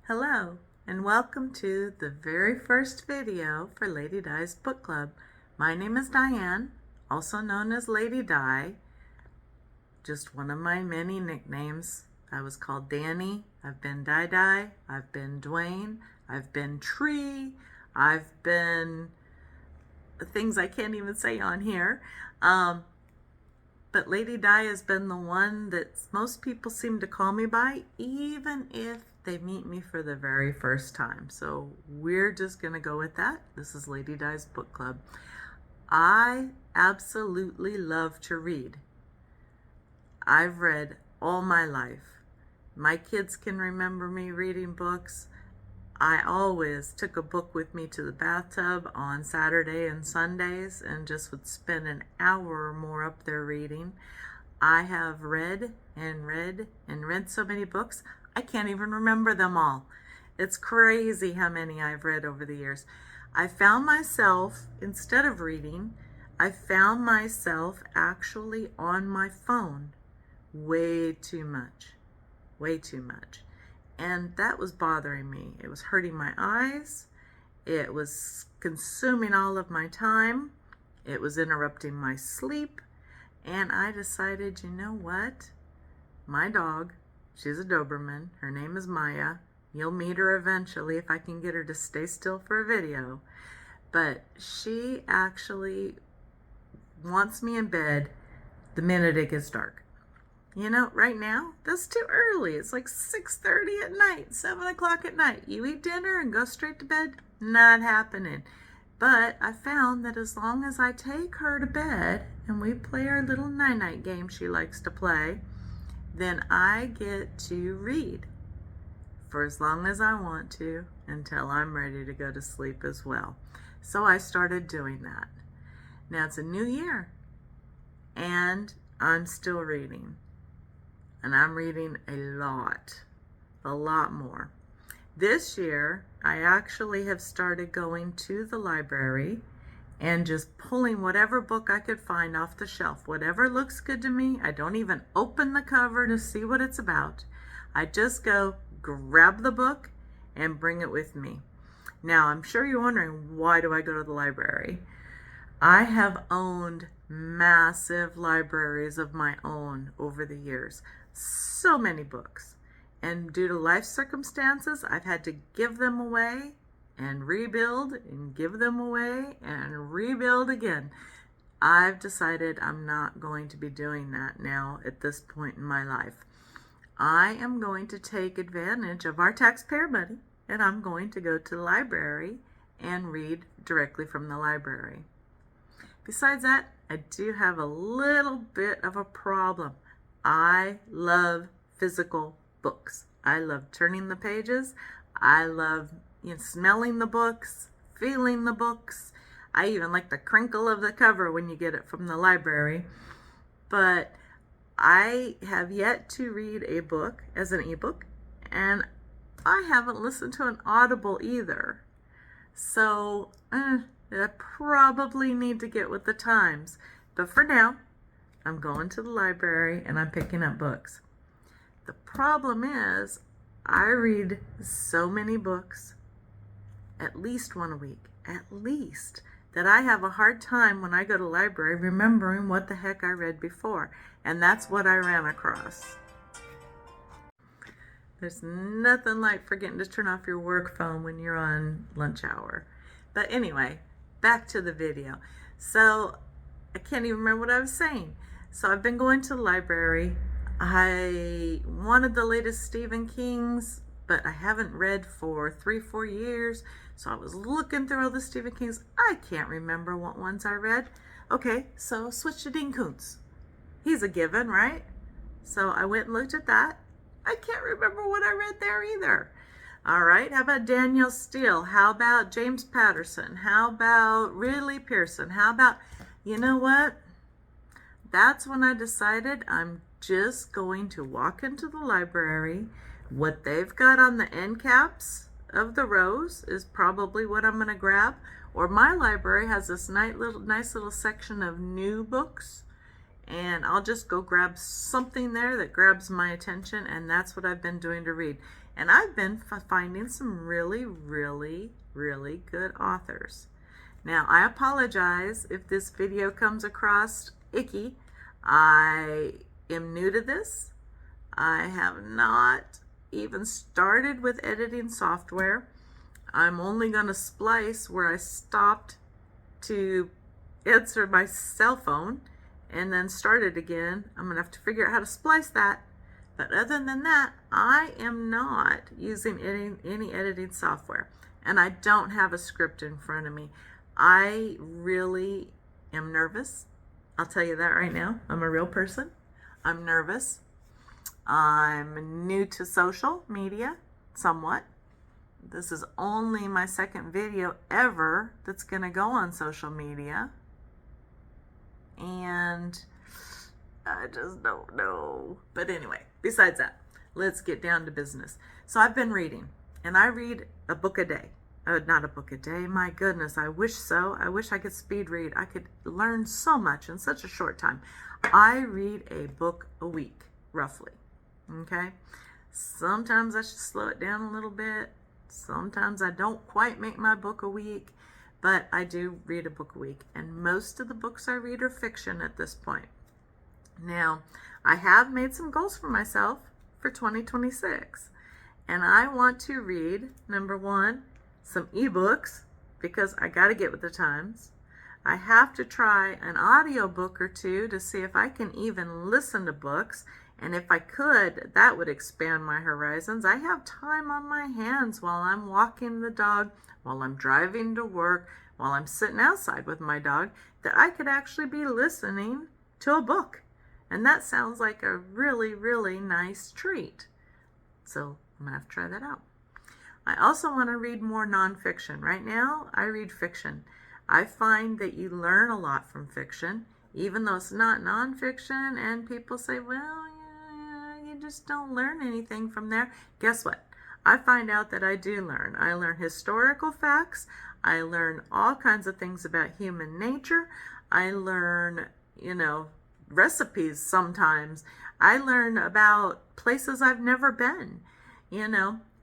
Hello, and welcome to the very first video for Lady Di's Book Club. My name is Diane, also known as Lady Di, just one of my many nicknames. I was called Danny, I've been Di, I've been Dwayne, I've been Tree, I've been things I can't even say on here. But Lady Di has been the one that most people seem to call me by, even if they meet me for the very first time. So we're just going to go with that. This is Lady Di's Book Club. I absolutely love to read. I've read all my life. My kids can remember me reading books. I always took a book with me to the bathtub on Saturday and Sundays and just would spend an hour or more up there reading. I have read and read and read so many books, I can't even remember them all. It's crazy how many I've read over the years. I found myself, instead of reading, I found myself actually on my phone way too much. Way too much. And that was bothering me. It was hurting my eyes. It was consuming all of my time. It was interrupting my sleep. And I decided, you know what? My dog, she's a Doberman. Her name is Maya. You'll meet her eventually if I can get her to stay still for a video. But she actually wants me in bed the minute it gets dark. You know, right now, that's too early. It's like 6:30 at night, 7 o'clock at night. You eat dinner and go straight to bed? Not happening. But I found that as long as I take her to bed and we play our little night-night game she likes to play, then I get to read for as long as I want to until I'm ready to go to sleep as well. So I started doing that. Now it's a new year and I'm still reading. And I'm reading a lot more. This year, I actually have started going to the library and just pulling whatever book I could find off the shelf. Whatever looks good to me, I don't even open the cover to see what it's about. I just go grab the book and bring it with me. Now, I'm sure you're wondering, why do I go to the library? I have owned massive libraries of my own over the years. So many books. And due to life circumstances, I've had to give them away and rebuild and give them away and rebuild again. I've decided I'm not going to be doing that now at this point in my life. I am going to take advantage of our taxpayer money and I'm going to go to the library and read directly from the library. Besides that, I do have a little bit of a problem. I love physical books. I love turning the pages. I love smelling the books, feeling the books. I even like the crinkle of the cover when you get it from the library. But I have yet to read a book as an ebook, and I haven't listened to an Audible either. So I probably need to get with the times. But for now, I'm going to the library and I'm picking up books. The problem is, I read so many books, at least one a week, that I have a hard time when I go to the library remembering what the heck I read before. And that's what I ran across. There's nothing like forgetting to turn off your work phone when you're on lunch hour. But anyway, back to the video. So I can't even remember what I was saying. So I've been going to the library. I wanted the latest Stephen King's, but I haven't read for 3-4 years. So I was looking through all the Stephen King's. I can't remember what ones I read. Okay, so switch to Dean Koontz. He's a given, right? So I went and looked at that. I can't remember what I read there either. All right, how about Danielle Steele? How about James Patterson? How about Ridley Pearson? How about, you know what? That's when I decided I'm just going to walk into the library. What they've got on the end caps of the rows is probably what I'm going to grab. Or my library has this nice little section of new books. and I'll just go grab something there that grabs my attention, and that's what I've been doing to read. And I've been finding some really, really, really good authors. Now, I apologize if this video comes across icky. I am new to this. I have not even started with editing software. I'm only going to splice where I stopped to answer my cell phone and then start it again. I'm going to have to figure out how to splice that. But other than that, I am not using any editing software. And I don't have a script in front of me. I really am nervous. I'll tell you that right now. I'm a real person. I'm nervous. I'm new to social media, somewhat. This is only my second video ever that's going to go on social media. And I just don't know. But anyway, besides that, let's get down to business. So I've been reading, and I read a book a day. Not a book a day, my goodness, I wish so. I wish I could speed read. I could learn so much in such a short time. I read a book a week, roughly. Okay? Sometimes I should slow it down a little bit. Sometimes I don't quite make my book a week, but I do read a book a week. And most of the books I read are fiction at this point. Now, I have made some goals for myself for 2026. And I want to read, number one, some ebooks, because I got to get with the times. I have to try an audiobook or two to see if I can even listen to books. And if I could, that would expand my horizons. I have time on my hands while I'm walking the dog, while I'm driving to work, while I'm sitting outside with my dog, that I could actually be listening to a book. And that sounds like a really, really nice treat. So I'm going to have to try that out. I also want to read more nonfiction. Right now, I read fiction. I find that you learn a lot from fiction, even though it's not nonfiction, and people say, well, yeah, you just don't learn anything from there. Guess what? I find out that I do learn. I learn historical facts. I learn all kinds of things about human nature. I learn, recipes sometimes. I learn about places I've never been,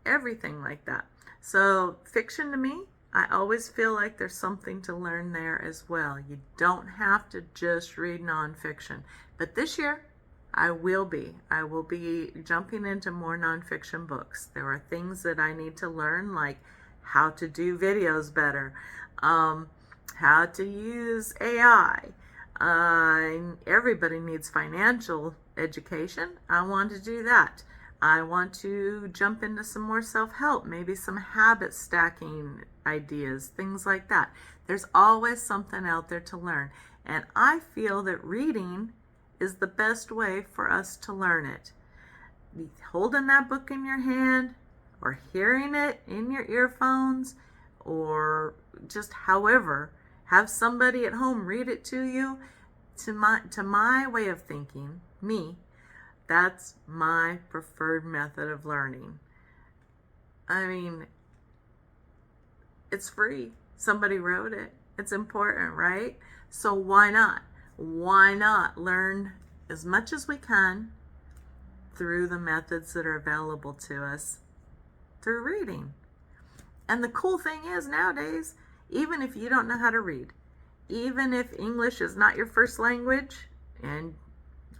everything like that. So fiction to me, I always feel like there's something to learn there as well. You don't have to just read nonfiction. But this year, I will be jumping into more nonfiction books. There are things that I need to learn, like how to do videos better, how to use AI. Everybody needs financial education. I want to do that. I want to jump into some more self-help, maybe some habit stacking ideas, things like that. There's always something out there to learn. And I feel that reading is the best way for us to learn it. Holding that book in your hand, or hearing it in your earphones, or just however, have somebody at home read it to you. To my way of thinking, that's my preferred method of learning. I mean, it's free. Somebody wrote it. It's important, right? So why not? Why not learn as much as we can through the methods that are available to us through reading? And the cool thing is nowadays, even if you don't know how to read, even if English is not your first language, and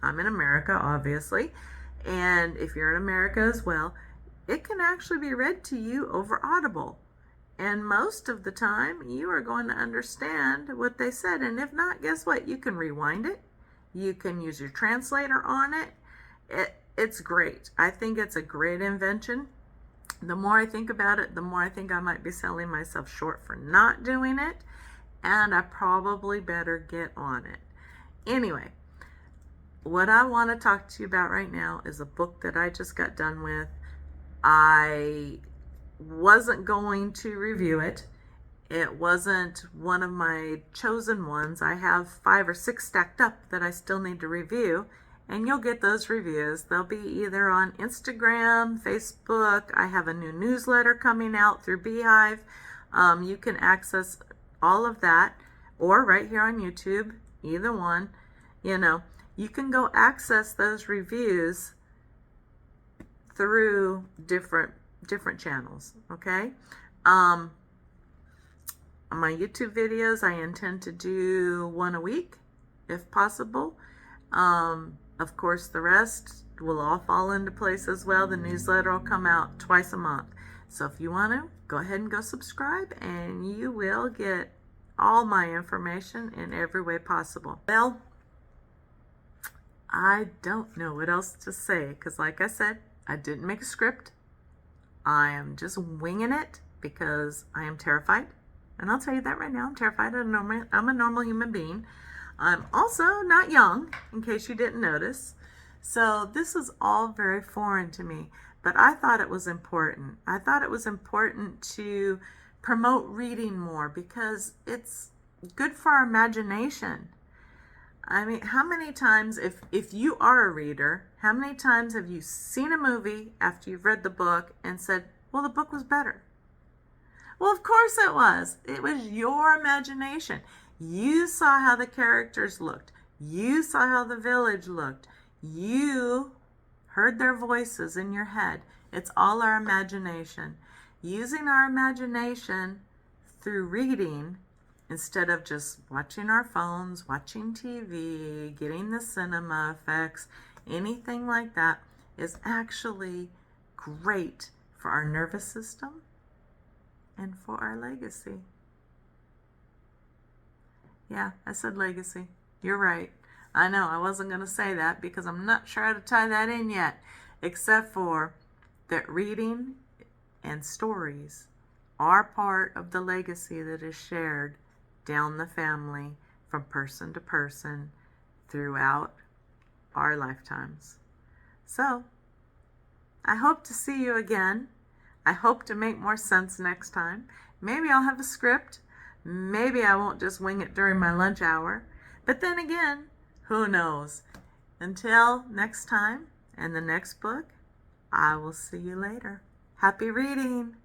I'm in America, obviously, and if you're in America as well, it can actually be read to you over Audible. And most of the time, you are going to understand what they said. And if not, guess what? You can rewind it. You can use your translator on it. It's great. I think it's a great invention. The more I think about it, the more I think I might be selling myself short for not doing it. And I probably better get on it. Anyway, what I want to talk to you about right now is a book that I just got done with. I wasn't going to review it. It wasn't one of my chosen ones. I have 5 or 6 stacked up that I still need to review, and you'll get those reviews. They'll be either on Instagram, Facebook. I have a new newsletter coming out through Beehive. You can access all of that, or right here on YouTube, either one. you can go access those reviews through different channels, okay? On my YouTube videos, I intend to do one a week, if possible. Of course, the rest will all fall into place as well. The newsletter will come out twice a month. So if you want to, go ahead and go subscribe, and you will get all my information in every way possible. Well, I don't know what else to say, because like I said, I didn't make a script. I am just winging it because I am terrified. And I'll tell you that right now, I'm terrified. I'm a normal human being. I'm also not young, in case you didn't notice. So this is all very foreign to me, but I thought it was important. I thought it was important to promote reading more because it's good for our imagination. I mean, how many times, if you are a reader, how many times have you seen a movie after you've read the book and said, well, the book was better? Well, of course it was. It was your imagination. You saw how the characters looked. You saw how the village looked. You heard their voices in your head. It's all our imagination. Using our imagination through reading instead of just watching our phones, watching TV, getting the cinema effects, anything like that is actually great for our nervous system and for our legacy. Yeah, I said legacy. You're right. I know I wasn't going to say that because I'm not sure how to tie that in yet, except for that reading and stories are part of the legacy that is shared down the family from person to person throughout our lifetimes. So, I hope to see you again. I hope to make more sense next time. Maybe I'll have a script. Maybe I won't just wing it during my lunch hour. But then again, who knows? Until next time and the next book, I will see you later. Happy reading!